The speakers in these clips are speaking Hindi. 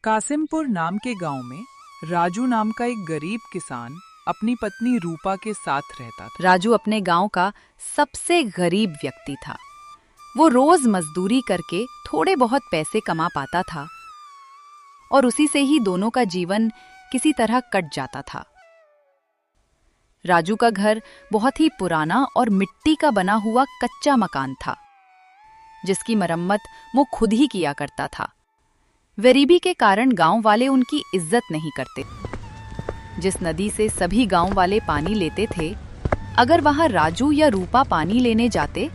कासिमपुर नाम के गांव में राजू नाम का एक गरीब किसान अपनी पत्नी रूपा के साथ रहता था। राजू अपने गांव का सबसे गरीब व्यक्ति था। वो रोज मजदूरी करके थोड़े बहुत पैसे कमा पाता था और उसी से ही दोनों का जीवन किसी तरह कट जाता था। राजू का घर बहुत ही पुराना और मिट्टी का बना हुआ कच्चा मकान था, जिसकी मरम्मत वो खुद ही किया करता था। गरीबी के कारण गांव वाले उनकी इज्जत नहीं करते। जिस नदी से सभी गांव वाले पानी लेते थे, अगर वहां राजू या रूपा पानी लेने जाते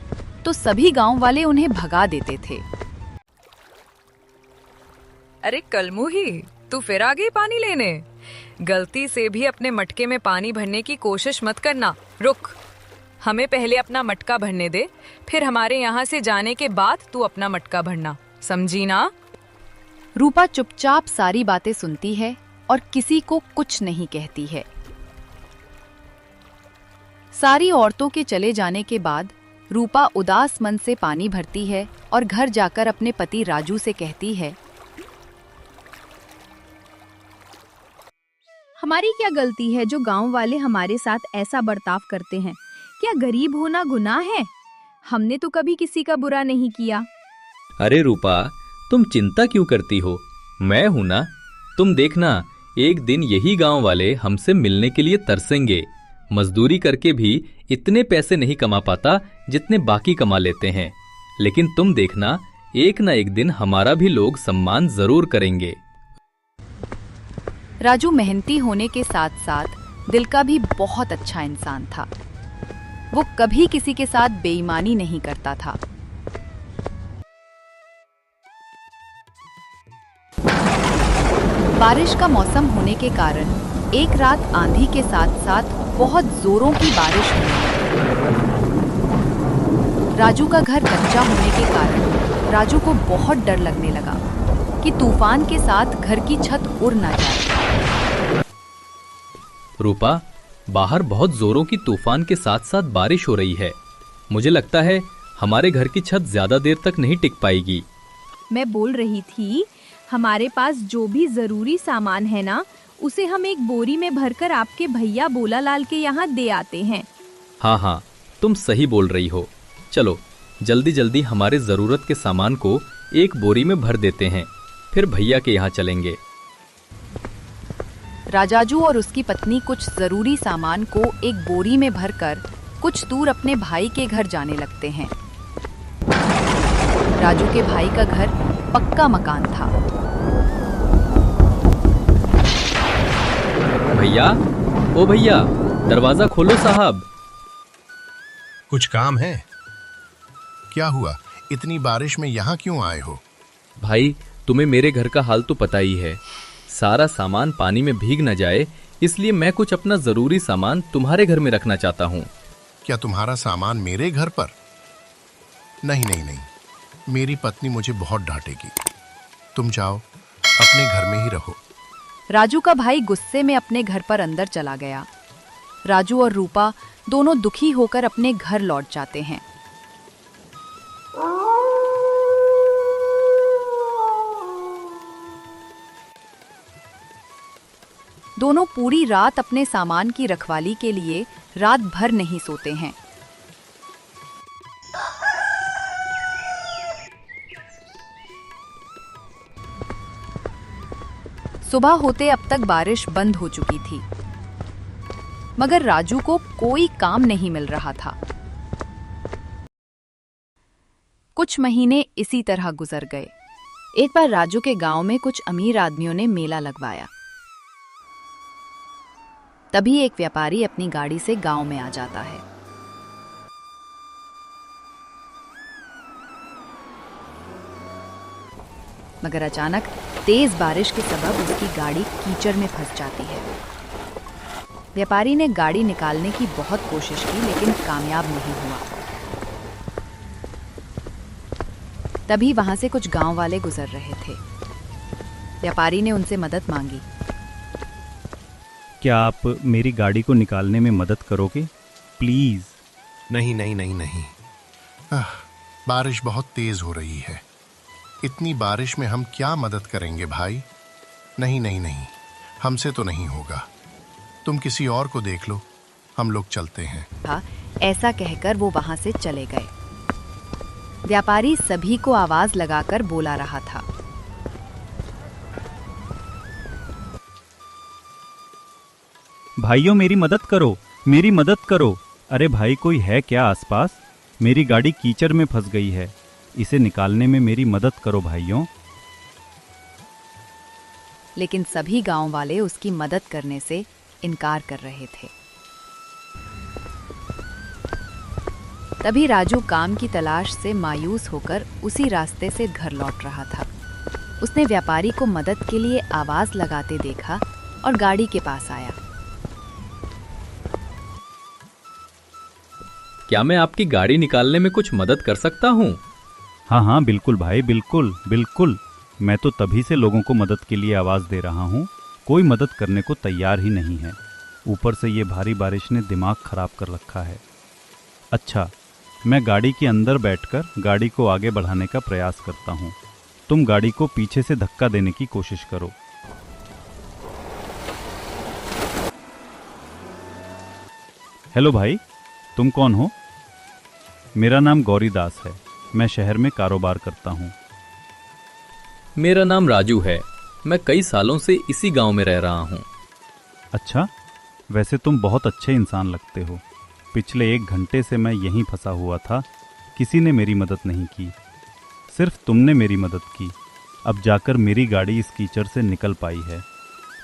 तो सभी गांव वाले उन्हें भगा देते थे। अरे कलमुही, तू फिर आ गई पानी लेने। गलती से भी अपने मटके में पानी भरने की कोशिश मत करना। रुक, हमें पहले अपना मटका भरने दे, फिर हमारे यहाँ से जाने के बाद तू अपना मटका भरना, समझी ना? रूपा चुपचाप सारी बातें सुनती है और किसी को कुछ नहीं कहती है। सारी औरतों के चले जाने के बाद रूपा उदास मन से पानी भरती है और घर जाकर अपने पति राजू से कहती है, हमारी क्या गलती है जो गांव वाले हमारे साथ ऐसा बर्ताव करते हैं? क्या गरीब होना गुनाह है? हमने तो कभी किसी का बुरा नहीं किया। अरे रूपा, तुम चिंता क्यों करती हो? मैं हूं ना। तुम देखना, एक दिन यही गांव वाले हमसे मिलने के लिए तरसेंगे। मजदूरी करके भी इतने पैसे नहीं कमा पाता जितने बाकी कमा लेते हैं, लेकिन तुम देखना, एक ना एक दिन हमारा भी लोग सम्मान जरूर करेंगे। राजू मेहनती होने के साथ साथ दिल का भी बहुत अच्छा इंसान था। वो कभी किसी के साथ बेईमानी नहीं करता था। बारिश का मौसम होने के कारण एक रात आंधी के साथ साथ बहुत जोरों की बारिश हुई। राजू का घर कच्चा होने के कारण राजू को बहुत डर लगने लगा कि तूफान के साथ घर की छत उड़ ना जाए। रूपा, बाहर बहुत जोरों की तूफान के साथ साथ बारिश हो रही है। मुझे लगता है हमारे घर की छत ज्यादा देर तक नहीं टिक पाएगी। मैं बोल रही थी, हमारे पास जो भी जरूरी सामान है ना, उसे हम एक बोरी में भरकर आपके भैया बोला लाल के यहाँ दे आते हैं। हाँ हाँ, तुम सही बोल रही हो। चलो जल्दी जल्दी हमारे जरूरत के सामान को एक बोरी में भर देते हैं, फिर भैया के यहाँ चलेंगे। राजाजू और उसकी पत्नी कुछ जरूरी सामान को एक बोरी में भरकर कुछ दूर अपने भाई के घर जाने लगते हैं। राजू के भाई का घर पक्का मकान था। भैया, ओ भैया, दरवाजा खोलो साहब। कुछ काम है? क्या हुआ? इतनी बारिश में यहाँ क्यों आए हो? भाई, तुम्हें मेरे घर का हाल तो पता ही है। सारा सामान पानी में भीग न जाए, इसलिए मैं कुछ अपना जरूरी सामान तुम्हारे घर में रखना चाहता हूँ। क्या तुम्हारा सामान मेरे घर पर? नहीं नहीं नहीं, मेरी पत्नी मुझे बहुत डांटेगी। तुम जाओ, अपने घर में ही रहो। राजू का भाई गुस्से में अपने घर पर अंदर चला गया। राजू और रूपा दोनों दुखी होकर अपने घर लौट जाते हैं। दोनों पूरी रात अपने सामान की रखवाली के लिए रात भर नहीं सोते हैं। सुबह होते अब तक बारिश बंद हो चुकी थी, मगर राजू को कोई काम नहीं मिल रहा था। कुछ महीने इसी तरह गुजर गए। एक बार राजू के गांव में कुछ अमीर आदमियों ने मेला लगवाया। तभी एक व्यापारी अपनी गाड़ी से गांव में आ जाता है। मगर अचानक तेज बारिश के सबब उसकी गाड़ी कीचड़ में फंस जाती है। व्यापारी ने गाड़ी निकालने की बहुत कोशिश की, लेकिन कामयाब नहीं हुआ। तभी वहां से कुछ गांव वाले गुजर रहे थे। व्यापारी ने उनसे मदद मांगी। क्या आप मेरी गाड़ी को निकालने में मदद करोगे? प्लीज। नहीं नहीं नहीं नहीं, बारिश बहुत तेज हो रही है। इतनी बारिश में हम क्या मदद करेंगे भाई? नहीं नहीं नहीं, हमसे तो नहीं होगा। तुम किसी और को देख लो, हम लोग चलते हैं। था। ऐसा कहकर वो वहां से चले गए। व्यापारी सभी को आवाज लगाकर बोला रहा था। भाइयों मेरी मदद करो, मेरी मदद करो। अरे भाई कोई है क्या आसपास? मेरी गाड़ी कीचड़ में फंस गई है, इसे निकालने में मेरी मदद करो भाइयों। लेकिन सभी गांव वाले उसकी मदद करने से इनकार कर रहे थे। तभी राजू काम की तलाश से मायूस होकर उसी रास्ते से घर लौट रहा था। उसने व्यापारी को मदद के लिए आवाज लगाते देखा और गाड़ी के पास आया। क्या मैं आपकी गाड़ी निकालने में कुछ मदद कर सकता हूँ? हाँ हाँ बिल्कुल भाई, बिल्कुल बिल्कुल। मैं तो तभी से लोगों को मदद के लिए आवाज़ दे रहा हूँ, कोई मदद करने को तैयार ही नहीं है। ऊपर से ये भारी बारिश ने दिमाग खराब कर रखा है। अच्छा, मैं गाड़ी के अंदर बैठकर गाड़ी को आगे बढ़ाने का प्रयास करता हूँ। तुम गाड़ी को पीछे से धक्का देने की कोशिश करो। हेलो भाई, तुम कौन हो? मेरा नाम गौरीदास है, मैं शहर में कारोबार करता हूँ। मेरा नाम राजू है, मैं कई सालों से इसी गांव में रह रहा हूँ। अच्छा, वैसे तुम बहुत अच्छे इंसान लगते हो। पिछले 1 घंटे से मैं यहीं फंसा हुआ था, किसी ने मेरी मदद नहीं की, सिर्फ तुमने मेरी मदद की। अब जाकर मेरी गाड़ी इस कीचड़ से निकल पाई है।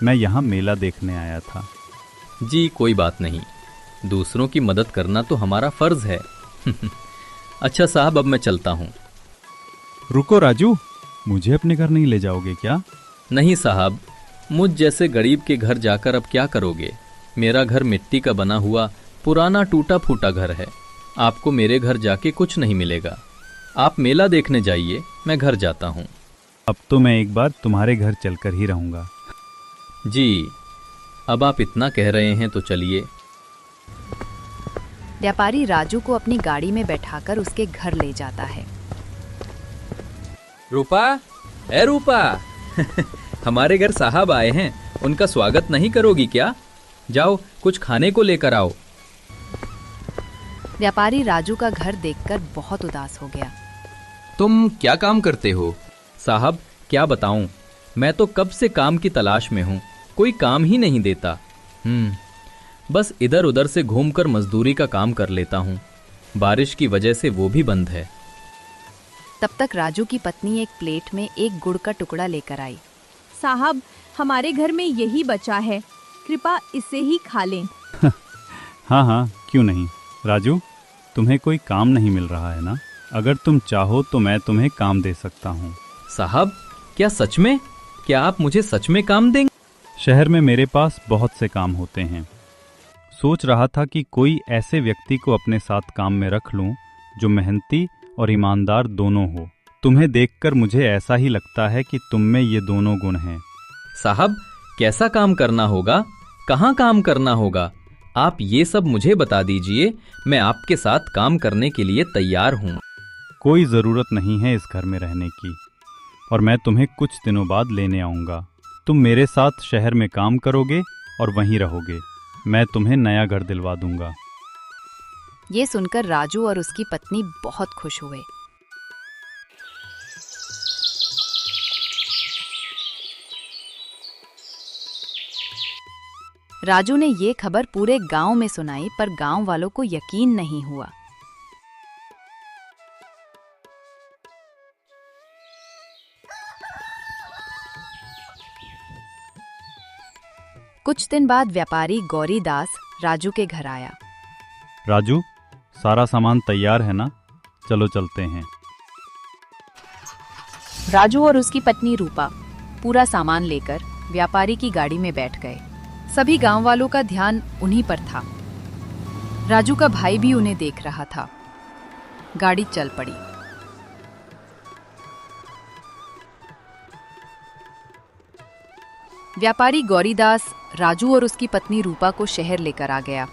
मैं यहाँ मेला देखने आया था। जी कोई बात नहीं, दूसरों की मदद करना तो हमारा फर्ज है। अच्छा साहब, अब मैं चलता हूँ। रुको राजू, मुझे अपने घर नहीं ले जाओगे क्या? नहीं साहब, मुझ जैसे गरीब के घर जाकर अब क्या करोगे? मेरा घर मिट्टी का बना हुआ पुराना टूटा फूटा घर है। आपको मेरे घर जाके कुछ नहीं मिलेगा। आप मेला देखने जाइए, मैं घर जाता हूँ। अब तो मैं एक बार तुम्हारे घर चलकर ही रहूंगा। जी, अब आप इतना कह रहे हैं तो चलिए। व्यापारी राजू को अपनी गाड़ी में बैठाकर उसके घर ले जाता है। रूपा, ए रूपा, हमारे घर साहब आए हैं, उनका स्वागत नहीं करोगी क्या? जाओ कुछ खाने को लेकर आओ। व्यापारी राजू का घर देखकर बहुत उदास हो गया। तुम क्या काम करते हो? साहब क्या बताऊं, मैं तो कब से काम की तलाश में हूं, कोई काम ही नहीं देता। बस इधर उधर से घूमकर मजदूरी का काम कर लेता हूं। बारिश की वजह से वो भी बंद है। तब तक राजू की पत्नी एक प्लेट में एक गुड़ का टुकड़ा लेकर आई। साहब, हमारे घर में यही बचा है, कृपया इसे ही खा लें। हाँ हाँ, क्यों नहीं। राजू, तुम्हें कोई काम नहीं मिल रहा है ना? अगर तुम चाहो तो मैं तुम्हें काम दे सकता हूँ। साहब क्या सच में? क्या आप मुझे सच में काम देंगे? शहर में मेरे पास बहुत से काम होते हैं। सोच रहा था कि कोई ऐसे व्यक्ति को अपने साथ काम में रख लूं जो मेहनती और ईमानदार दोनों हो। तुम्हें देखकर मुझे ऐसा ही लगता है कि तुम में ये दोनों गुण हैं। साहब कैसा काम करना होगा, कहाँ काम करना होगा, आप ये सब मुझे बता दीजिए, मैं आपके साथ काम करने के लिए तैयार हूँ। कोई ज़रूरत नहीं है इस घर में रहने की, और मैं तुम्हें कुछ दिनों बाद लेने आऊँगा। तुम मेरे साथ शहर में काम करोगे और वहीं रहोगे। मैं तुम्हें नया घर दिलवा दूंगा। ये सुनकर राजू और उसकी पत्नी बहुत खुश हुए। राजू ने ये खबर पूरे गांव में सुनाई, पर गांव वालों को यकीन नहीं हुआ। कुछ दिन बाद व्यापारी गौरीदास राजू के घर आया। राजू, सारा सामान तैयार है ना? चलो चलते हैं। राजू और उसकी पत्नी रूपा पूरा सामान लेकर व्यापारी की गाड़ी में बैठ गए। सभी गांव वालों का ध्यान उन्हीं पर था। राजू का भाई भी उन्हें देख रहा था। गाड़ी चल पड़ी। व्यापारी गौरीदास राजू और उसकी पत्नी रूपा को शहर लेकर आ गया।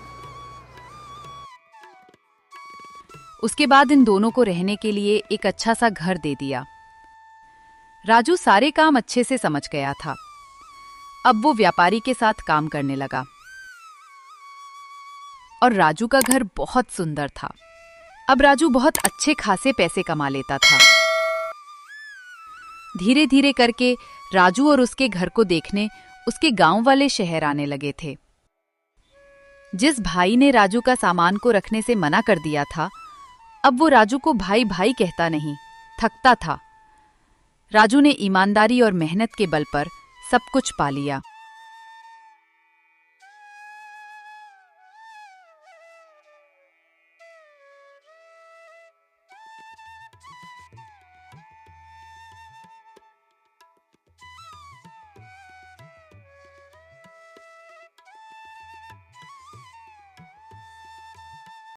उसके बाद इन दोनों को रहने के लिए एक अच्छा सा घर दे दिया। राजू सारे काम अच्छे से समझ गया था। अब वो व्यापारी के साथ काम करने लगा और राजू का घर बहुत सुंदर था। अब राजू बहुत अच्छे खासे पैसे कमा लेता था। धीरे धीरे करके राजू और उसके घर को देखने उसके गांव वाले शहर आने लगे थे। जिस भाई ने राजू का सामान को रखने से मना कर दिया था, अब वो राजू को भाई भाई कहता नहीं, थकता था। राजू ने ईमानदारी और मेहनत के बल पर सब कुछ पा लिया।